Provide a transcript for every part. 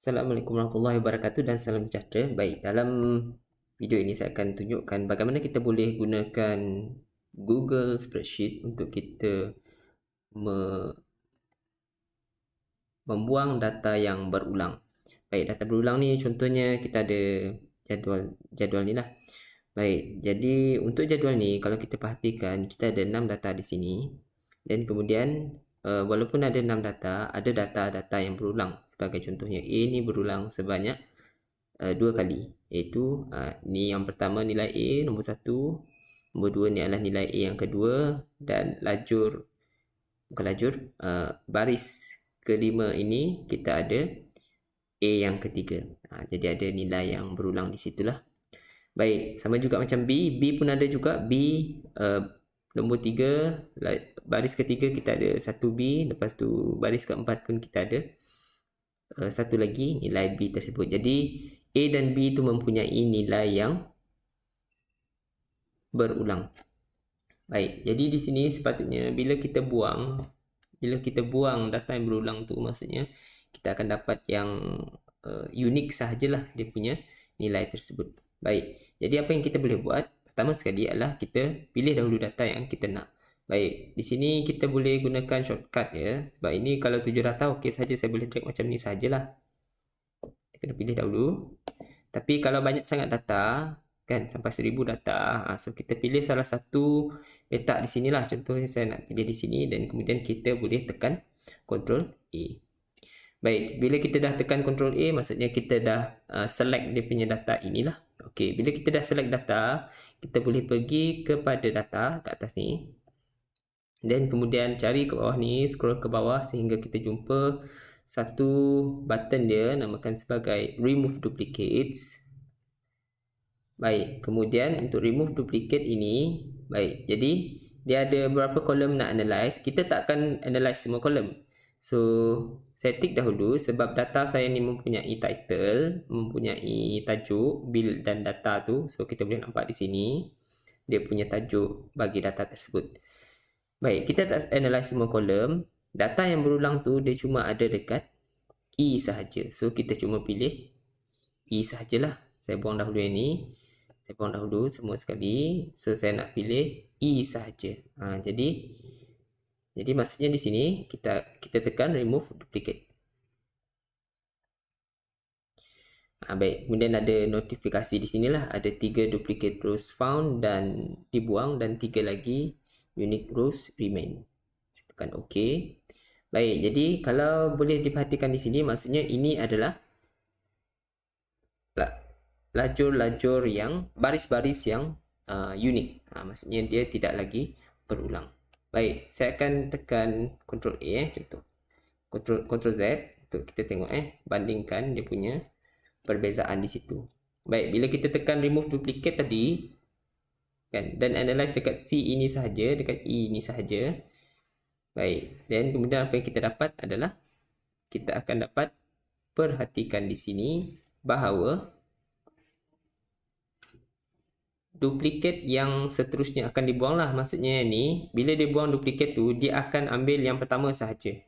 Assalamualaikum warahmatullahi wabarakatuh dan salam sejahtera. Baik, dalam video ini saya akan tunjukkan bagaimana kita boleh gunakan Google Spreadsheet untuk kita membuang data yang berulang. Baik, data berulang ni contohnya kita ada jadual ni lah. Baik, jadi untuk jadual ni kalau kita perhatikan kita ada 6 data di sini dan kemudian walaupun ada 6 data, ada data-data yang berulang. Sebagai contohnya A ni berulang sebanyak 2 kali, iaitu ni yang pertama nilai A nombor 1, nombor 2 ni adalah nilai A yang kedua dan baris kelima ini kita ada A yang ketiga. Jadi ada nilai yang berulang di situlah. Baik, sama juga macam B pun ada juga. B nombor 3, baris ketiga kita ada 1B, lepas tu baris keempat pun kita ada satu lagi nilai B tersebut. Jadi A dan B itu mempunyai nilai yang berulang. Baik, jadi di sini sepatutnya bila kita buang data yang berulang tu, maksudnya kita akan dapat yang unik sahajalah dia punya nilai tersebut. Baik, jadi apa yang kita boleh buat? Pertama sekali adalah kita pilih dahulu data yang kita nak. Baik, di sini kita boleh gunakan shortcut ya. Sebab ini kalau 7 data okey saja, saya boleh drag macam ni sajalah. Kita kena pilih dahulu. Tapi kalau banyak sangat data, kan sampai 1000 data, so kita pilih salah satu, letak di sinilah. Contohnya saya nak pilih di sini dan kemudian kita boleh tekan Ctrl A. Baik, bila kita dah tekan Ctrl A, maksudnya kita dah select dia punya data inilah. Okey, bila kita dah select data, kita boleh pergi kepada data kat atas ni. Dan kemudian cari ke bawah ni, scroll ke bawah sehingga kita jumpa satu button dia namakan sebagai Remove Duplicates. Baik, kemudian untuk remove duplicate ini, baik, jadi dia ada beberapa kolom nak analyze. Kita tak akan analyze semua kolom. So, saya tick dahulu sebab data saya ni mempunyai title, mempunyai tajuk, bill dan data tu. So, kita boleh nampak di sini dia punya tajuk bagi data tersebut. Baik, kita tak analyze semua kolom. Data yang berulang tu dia cuma ada dekat E sahaja. So, kita cuma pilih E sahajalah. Saya buang dahulu yang ni. Saya buang dahulu semua sekali. So, saya nak pilih E sahaja. Jadi maksudnya di sini kita tekan remove duplicate. Baik, kemudian ada notifikasi di sinilah. Ada 3 duplicate rows found dan dibuang dan 3 lagi unique rows remain. Saya tekan OK. Baik, jadi kalau boleh diperhatikan di sini, maksudnya ini adalah lajur-lajur yang baris-baris yang unik. Maksudnya dia tidak lagi berulang. Baik, saya akan tekan Ctrl A contoh. Ctrl Z untuk kita tengok bandingkan dia punya perbezaan di situ. Baik, bila kita tekan remove duplicate tadi kan, dan analyze dekat C ini sahaja, dekat E ini sahaja. Baik, dan kemudian apa yang kita dapat adalah kita akan dapat perhatikan di sini bahawa duplikat yang seterusnya akan dibuanglah. Maksudnya ni, bila dia buang duplikat tu, dia akan ambil yang pertama sahaja.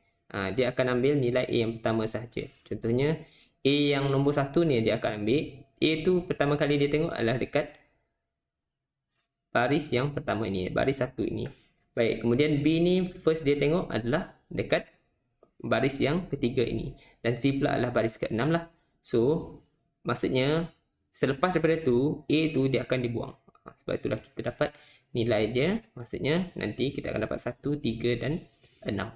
Dia akan ambil nilai A yang pertama sahaja. Contohnya, A yang nombor 1 ni dia akan ambil. A tu pertama kali dia tengok adalah dekat baris yang pertama ni, baris 1 ini. Baik, kemudian B ni first dia tengok adalah dekat baris yang ketiga ini. Dan C pula adalah baris ke-6 lah. So, maksudnya selepas daripada tu, A tu dia akan dibuang. Sebab itulah kita dapat nilai dia. Maksudnya nanti kita akan dapat 1, 3 dan 6.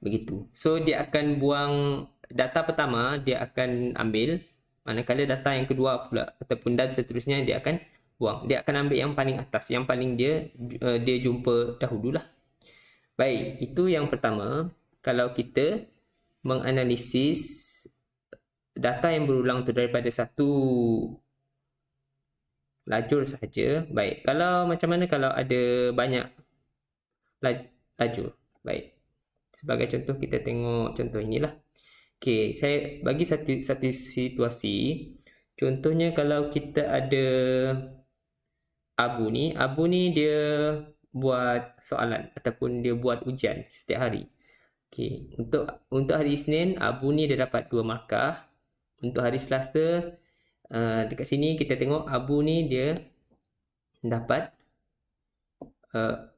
Begitu. So, dia akan buang data pertama, dia akan ambil. Manakala data yang kedua pula ataupun dan seterusnya dia akan buang. Dia akan ambil yang paling atas, yang paling dia jumpa dahululah. Baik, itu yang pertama. Kalau kita menganalisis data yang berulang tu daripada satu lajur sahaja. Baik, kalau macam mana kalau ada banyak lajur? Baik, sebagai contoh kita tengok contoh inilah. Okey, saya bagi satu situasi. Contohnya kalau kita ada Abu ni dia buat soalan ataupun dia buat ujian setiap hari. Okey, untuk hari Isnin, Abu ni dia dapat 2 markah. Untuk hari Selasa, dekat sini kita tengok Abu ni dia dapat 2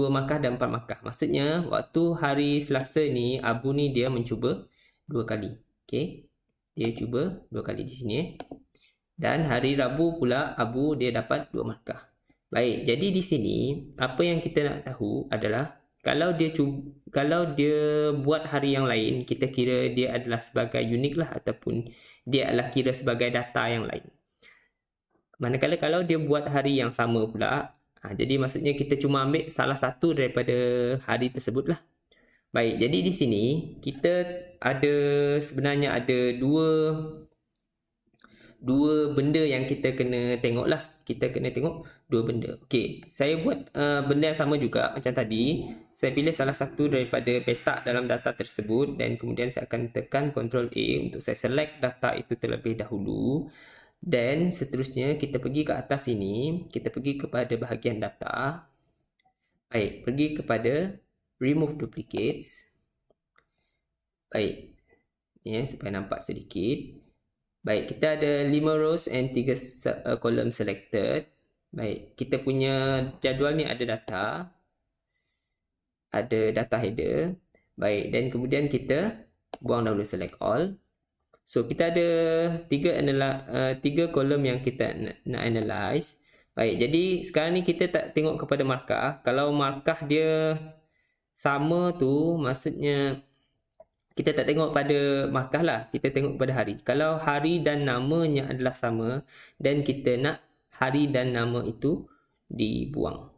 markah dan 4 markah. Maksudnya, waktu hari Selasa ni, Abu ni dia mencuba 2 kali. Okey, dia cuba 2 kali di sini. Dan hari Rabu pula, Abu dia dapat 2 markah. Baik, jadi di sini, apa yang kita nak tahu adalah, kalau dia buat hari yang lain, kita kira dia adalah sebagai unik lah, ataupun dia adalah kira sebagai data yang lain. Manakala kalau dia buat hari yang sama pula, jadi maksudnya kita cuma ambil salah satu daripada hari tersebut lah. Baik, jadi di sini kita sebenarnya ada dua benda yang kita kena tengok lah. Kita kena tengok dua benda. Okey, saya buat benda yang sama juga macam tadi. Saya pilih salah satu daripada petak dalam data tersebut dan kemudian saya akan tekan Ctrl A untuk saya select data itu terlebih dahulu. Dan seterusnya kita pergi ke atas sini, kita pergi kepada bahagian data. Baik, pergi kepada remove duplicates. Baik, ya, supaya nampak sedikit. Baik, kita ada 5 rows and 3 column selected. Baik, kita punya jadual ni ada data header. Baik, dan kemudian kita buang dahulu select all. So, kita ada 3 kolom yang kita nak analyze. Baik, jadi sekarang ni kita tak tengok kepada markah. Kalau markah dia sama tu, maksudnya kita tak tengok pada markah lah, kita tengok pada hari. Kalau hari dan namanya adalah sama, dan kita nak hari dan nama itu dibuang.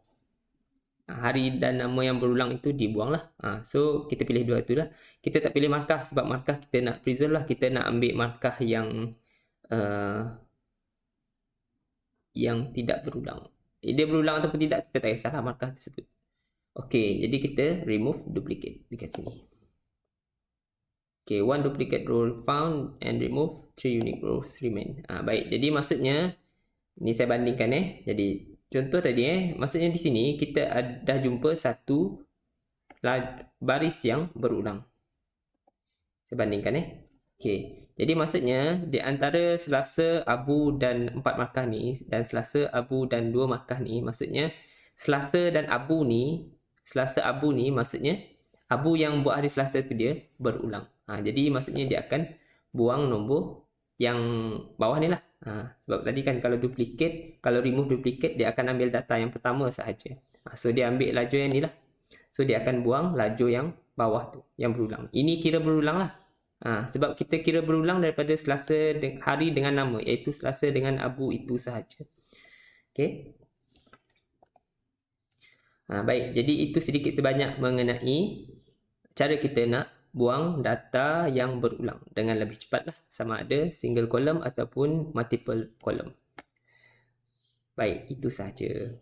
Hari dan nama yang berulang itu dibuang lah. So, kita pilih dua tu lah. Kita tak pilih markah, sebab markah kita nak preserve lah. Kita nak ambil markah yang tidak berulang. Dia berulang ataupun tidak, kita tak kisahlah markah tersebut. Okey, jadi kita remove duplicate dekat sini. Okay, 1 duplicate row found and remove 3 unique rows remain. Baik, jadi maksudnya ni saya bandingkan Jadi contoh tadi maksudnya di sini kita dah jumpa satu baris yang berulang. Saya bandingkan Okay, jadi maksudnya di antara Selasa, Abu dan 4 markah ni dan Selasa, Abu dan 2 markah ni, maksudnya Selasa dan Abu ni, Selasa Abu ni maksudnya Abu yang buat hari Selasa tu dia berulang. Jadi maksudnya dia akan buang nombor yang bawah ni lah. Sebab tadi kan kalau remove duplicate, dia akan ambil data yang pertama sahaja. So dia ambil laju yang ni lah. So dia akan buang laju yang bawah tu, yang berulang. Ini kira berulang lah. Sebab kita kira berulang daripada Selasa hari dengan nama, iaitu Selasa dengan Abu itu sahaja. Okay. Baik, jadi itu sedikit sebanyak mengenai cara kita nak buang data yang berulang dengan lebih cepat lah, sama ada single column ataupun multiple column. Baik, itu sahaja.